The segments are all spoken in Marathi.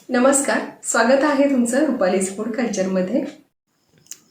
नमस्कार, स्वागत आहे तुमचं रुपालीज फूड कल्चरमध्ये।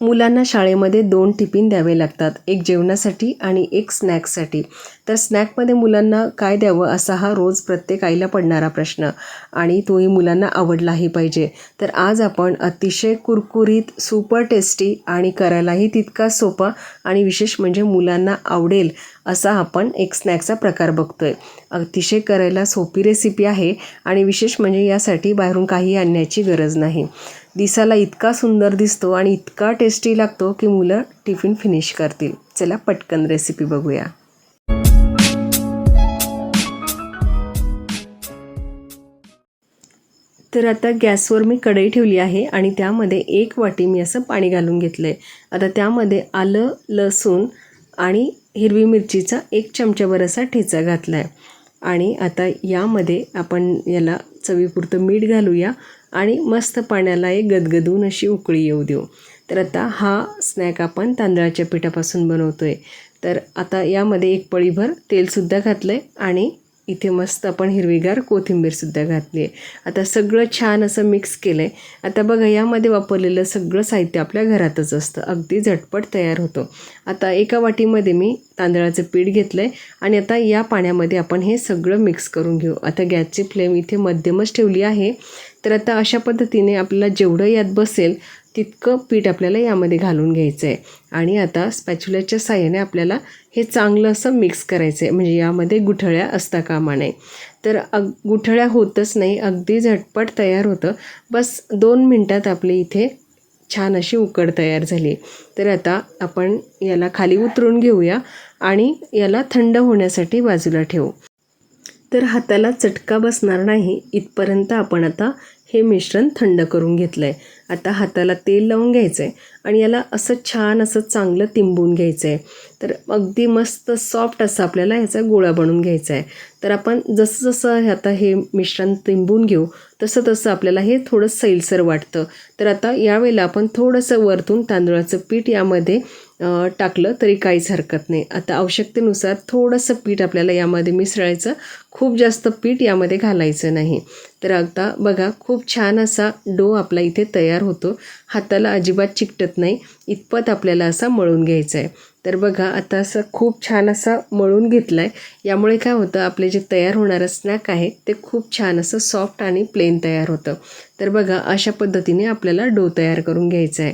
मुलांना शाळेमध्ये 2 टिफिन द्यावे लागतात, एक जेवणासाठी आणि एक स्नॅक्ससाठी। तर स्नॅकमध्ये मुलांना काय द्यावं असा हा रोज प्रत्येक आईला पडणारा प्रश्न आणि तोही मुलांना आवडलाही पाहिजे। तर आज आपण अतिशय कुरकुरीत, सुपर टेस्टी आणि करायलाही तितका सोपा आणि विशेष म्हणजे मुलांना आवडेल असा आपण एक स्नॅक्सचा प्रकार बघतोय। अतिशय करायला सोपी रेसिपी आहे आणि विशेष म्हणजे यासाठी बाहेरून काही आणण्याची गरज नाही। दिसायला इतका सुंदर दिसतो आणि इतका टेस्टी लागतो की मुलं टिफिन फिनिश करतील। चला पटकन रेसिपी बघूया। तर आता गॅसवर मी कढई ठेवली आहे आणि त्यामध्ये 1 वाटी मी असं पाणी घालून घेतलं आहे। आता त्यामध्ये आलं, लसूण आणि हिरवी मिरचीचा 1 चमचाभर असा ठेचा घातला आहे आणि आता यामध्ये आपण याला चवीपुरतं मीठ घालूया आणि मस्त पाण्याला एक गदगदून अशी उकळी येऊ देऊ। तर आता हा स्नॅक आपण तांदळाच्या पिठापासून बनवतो आहे। तर आता यामध्ये 1 पळीभर तेलसुद्धा घातलं आहे आणि इथे मस्त आपण हिरवीगार कोथिंबीरसुद्धा घातली आहे। आता सगळं छान असं मिक्स केलं आहे। आता बघा यामध्ये वापरलेलं सगळं साहित्य आपल्या घरातच असतं, अगदी झटपट तयार होतं। आता एका वाटीमध्ये मी तांदळाचं पीठ घेतलं आहे आणि आता या पाण्यामध्ये आपण हे सगळं मिक्स करून घेऊ। आता गॅसची फ्लेम इथे मध्यमच ठेवली आहे। तर आता अशा पद्धतीने आपल्याला जेवढं यात बसेल तितकं पीठ आपल्याला यामध्ये घालून घ्यायचं आहे आणि आता स्पॅच्युलाच्या साहाय्याने आपल्याला हे चांगलं असं मिक्स करायचं आहे, म्हणजे यामध्ये गुठळ्या असता कामा नये। तर गुठळ्या होतच नाही, अगदी झटपट तयार होतं। बस 2 मिनटात आपली इथे छान अशी उकड तयार झाली। तर आता आपण याला खाली उतरून घेऊया आणि याला थंड होण्यासाठी बाजूला ठेवू। तर हाताला चटका बसणार नाही इथपर्यंत आपण आता हे मिश्रण थंड करून घेतलं आहे। आता हाताला तेल लावून घ्यायचं आहे आणि याला असं छान असं चांगलं तिंबून घ्यायचं आहे। तर अगदी मस्त सॉफ्ट असं आपल्याला ह्याचा गोळा बनवून घ्यायचा आहे। तर आपण जसं जसं आता हे मिश्रण तिंबून घेऊ तसं तसं आपल्याला हे थोडं सैलसर वाटतं। तर आता यावेळेला आपण थोडंसं वरतून तांदळाचं पीठ यामध्ये टाकलं तरी काहीच हरकत नाही। आता आवश्यकतेनुसार थोडंसं पीठ आपल्याला यामध्ये मिसळायचं, खूप जास्त पीठ यामध्ये घालायचं नाही। तर आता बघा खूप छान असा डो आपला इथे तयार होतो, हाताला अजिबात चिकटत नाही इतपत आपल्याला असा मळून घ्यायचा आहे। तर बघा आता असं खूप छान असा मळून घेतला आहे, यामुळे काय होतं आपले जे तयार होणारं स्नॅक आहे ते खूप छान असं सॉफ्ट आणि प्लेन तयार होतं। तर बघा अशा पद्धतीने आपल्याला डो तयार करून घ्यायचा आहे।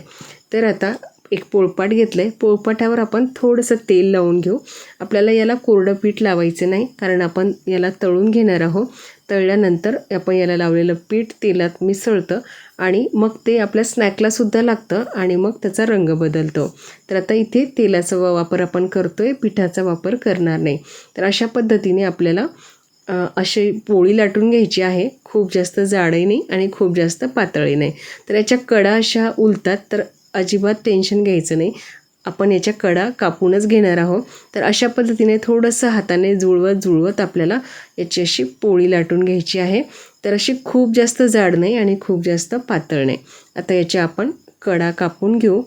तर आता एक पोळपाट घेतलं आहे, पोळपाटावर आपण थोडंसं तेल लावून घेऊ। आपल्याला याला कोरडं पीठ लावायचं नाही कारण आपण याला तळून घेणार आहोत। तळल्यानंतर आपण याला लावलेलं पीठ तेलात मिसळतं आणि मग ते आपल्या स्नॅकलासुद्धा लागतं आणि मग त्याचा रंग बदलतो। तर आता इथे तेलाचा वापर आपण करतो आहे, पिठाचा वापर करणार नाही। तर अशा पद्धतीने आपल्याला अशी पोळी लाटून घ्यायची आहे, खूप जास्त जाडही नाही आणि खूप जास्त पातळही नाही। तर याच्या कडा अशा उलतात तर अजिबात टेन्शन घ्यायचं नाही, आपण याच्या कडा कापूनच घेणार आहोत। तर अशा पद्धतीने थोडंसं हाताने जुळवत आपल्याला याची अशी पोळी लाटून घ्यायची आहे। तर अशी खूप जास्त जाड नाही आणि खूप जास्त पातळ नाही। आता याच्या आपण कडा कापून घेऊ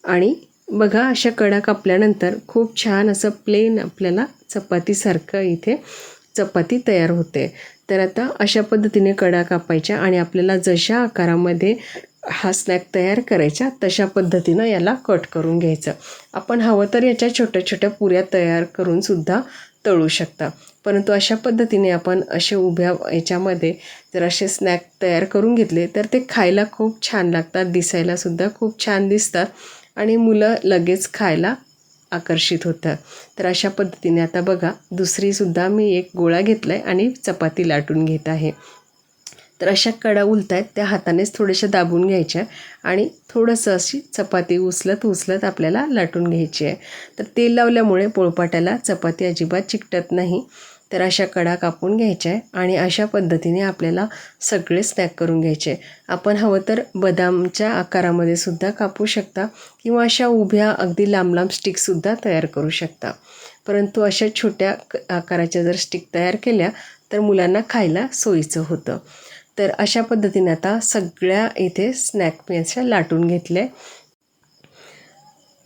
आणि बघा अशा कडा कापल्यानंतर खूप छान असं प्लेन आपल्याला चपातीसारखं इथे चपाती तयार होते। तर आता अशा पद्धतीने कडा कापायच्या आणि आपल्याला जशा आकारामध्ये हा स्नॅक तयार करायचा तशा पद्धतीनं याला कट करून घ्यायचं। आपण हवं तर याच्या छोट्या छोट्या पुऱ्या तयार करून सुद्धा तळू शकता, परंतु अशा पद्धतीने आपण असे उभ्या याच्यामध्ये जर असे स्नॅक तयार करून घेतले तर ते खायला खूप छान लागतात, दिसायलासुद्धा खूप छान दिसतात आणि मुलं लगेच खायला आकर्षित होतात। तर अशा पद्धतीने आता बघा दुसरीसुद्धा मी एक गोळा घेतला आहे आणि चपाती लाटून घेत आहे। तर अशा कडा उलत आहेत त्या हातानेच थोड्याशा दाबून घ्यायच्या आणि थोडंसं अशी चपाती उचलत आपल्याला लाटून घ्यायची आहे। तर तेल लावल्यामुळे पोळपाटाला चपाती अजिबात चिकटत नाही। तर अशा कडा कापून घ्यायच्या आहे आणि अशा पद्धतीने आपल्याला सगळे स्नॅक करून घ्यायचे। आपण हवं तर बदामच्या आकारामध्ये सुद्धा कापू शकता किंवा अशा उभ्या अगदी लांब लांब स्टिकसुद्धा तयार करू शकता, परंतु अशा छोट्या आकाराच्या जर स्टिक तयार केल्या तर मुलांना खायला सोयीचं होतं। तर अशा पद्धतीने आता सगळ्या इथे स्नॅक मी अशा लाटून घेतले।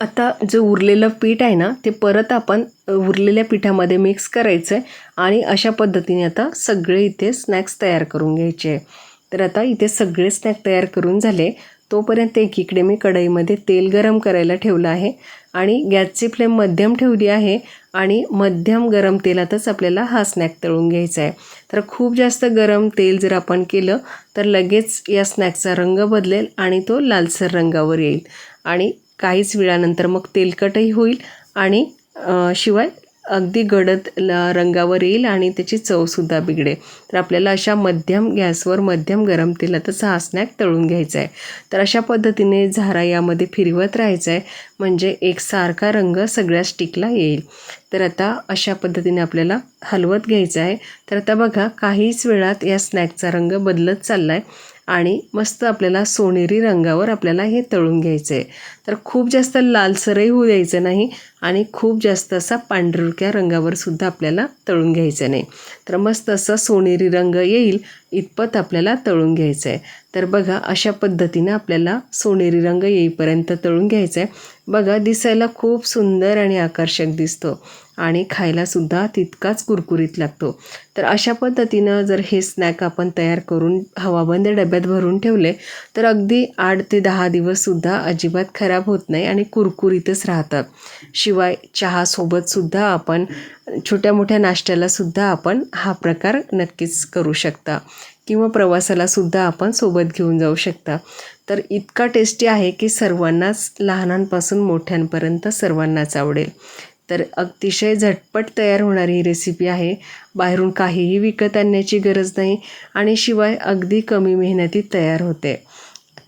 आता जे उरलेलं पीठ आहे ना ते परत आपण उरलेल्या पिठामध्ये मिक्स करायचं आहे आणि अशा पद्धतीने आता सगळे इथे स्नॅक्स तयार करून घ्यायचे आहे। तर आता इथे सगळे स्नॅक तयार करून झाले. तोपर्यंत एकीकडे मी कढईमध्ये तेल गरम करायला ठेवलं आहे आणि गॅसची फ्लेम मध्यम ठेवली आहे आणि मध्यम गरम तेलातच आपल्याला हा स्नॅक तळून घ्यायचा आहे. तर खूप जास्त गरम तेल जर आपण केलं तर लगेच या स्नॅकचा रंग बदलेल आणि तो लालसर रंगावर येईल आणि काहीच वेळानंतर मग तेलकटही होईल आणि शिवाय अगदी गडद रंगावर येईल आणि त्याची चवसुद्धा बिघडेल. तर आपल्याला अशा मध्यम गॅसवर मध्यम गरम तेलातच हा स्नॅक तळून घ्यायचा आहे. तर अशा पद्धतीने झारा यामध्ये फिरवत राहायचा आहे म्हणजे एकसारखा रंग सगळ्या स्टिकला येईल. तर आता अशा पद्धतीने आपल्याला हलवत घ्यायचं आहे. तर आता बघा काहीच वेळात या स्नॅकचा रंग बदलत चालला आहे आणि मस्त आपल्याला सोनेरी रंगावर आपल्याला हे तळून घ्यायचं आहे. तर खूप जास्त लालसरही होऊ द्यायचं नाही आणि खूप जास्त असा पांढरक्या रंगावर सुद्धा आपल्याला तळून घ्यायचं नाही. तर मस्त असा सोनेरी रंग येईल इतपत आपल्याला तळून घ्यायचं आहे. तर बघा अशा पद्धतीनं आपल्याला सोनेरी रंग येईपर्यंत तळून घ्यायचं आहे. बघा दिसायला खूप सुंदर आणि आकर्षक दिसतो आणि खायलासुद्धा तितकाच कुरकुरीत लागतो. तर अशा पद्धतीनं जर हे स्नॅक आपण तयार करून हवाबंद डब्यात भरून ठेवले तर अगदी 8 ते 10 दिवससुद्धा अजिबात खराब होत नाही आणि कुरकुरीतच राहतात. शिवाय चहासोबतसुद्धा आपण छोट्या मोठ्या नाश्त्यालासुद्धा आपण हा प्रकार नक्कीच करू शकता किंवा प्रवासालासुद्धा आपण सोबत घेऊन जाऊ शकता. तर इतका टेस्टी आहे की सर्वांनाच लहानांपासून मोठ्यांपर्यंत सर्वांनाच आवडेल. तर अतिशय झटपट तयार होणारी ही रेसिपी आहे. बाहेरून काहीही विकत आणण्याची गरज नाही आणि शिवाय अगदी कमी मेहनतीत तयार होते.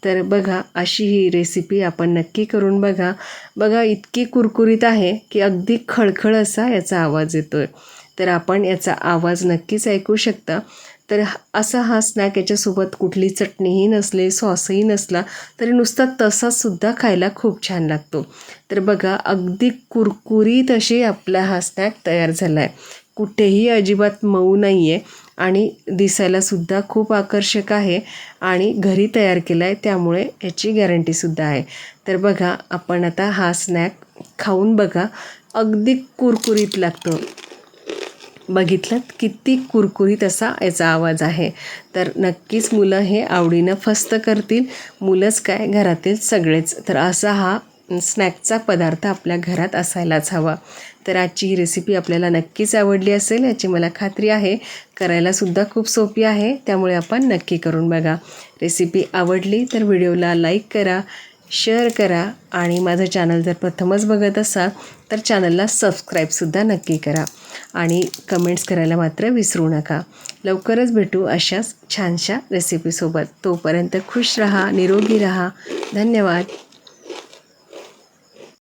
तर बघा अशी ही रेसिपी आपण नक्की करून बघा. बघा इतकी कुरकुरीत आहे की अगदी खळखळ असा याचा आवाज येतो आहे. तर आपण याचा आवाज नक्कीच ऐकू शकता. तर असा हा स्नॅक याच्यासोबत कुठली चटणीही नसले सॉसही नसला तरी नुसता तसासुद्धा खायला खूप छान लागतो. तर बघा अगदी कुरकुरीत अशी आपला हा स्नॅक तयार झाला आहे. कुठेही अजिबात मऊ नाही आहे आणि दिसायलासुद्धा खूप आकर्षक आहे आणि घरी तयार केला आहे त्यामुळे याची गॅरंटीसुद्धा आहे. तर बघा आपण आता हा स्नॅक खाऊन बघा अगदी कुरकुरीत लागतो. बघितलं किती कुरकुरीत असा याचा आवाज आहे. तर नक्कीच मुलं हे आवडीनं फस्त करतील. मुलंच काय घरातील सगळेच. तर असा हा स्नॅकचा पदार्थ आपल्या घरात असायलाच हवा. तर आजची ही रेसिपी आपल्याला नक्कीच आवडली असेल याची मला खात्री आहे. करायलासुद्धा खूप सोपी आहे त्यामुळे आपण नक्की करून बघा. रेसिपी आवडली तर व्हिडिओला लाईक करा, शेअर करा आणि माझं चॅनल जर प्रथमच बघत असाल तर चॅनलला सबस्क्राईबसुद्धा नक्की करा आणि कमेंट्स करायला मात्र विसरू नका. लवकरच भेटू अशाच छानशा रेसिपीसोबत. तोपर्यंत खुश रहा, निरोगी रहा. धन्यवाद.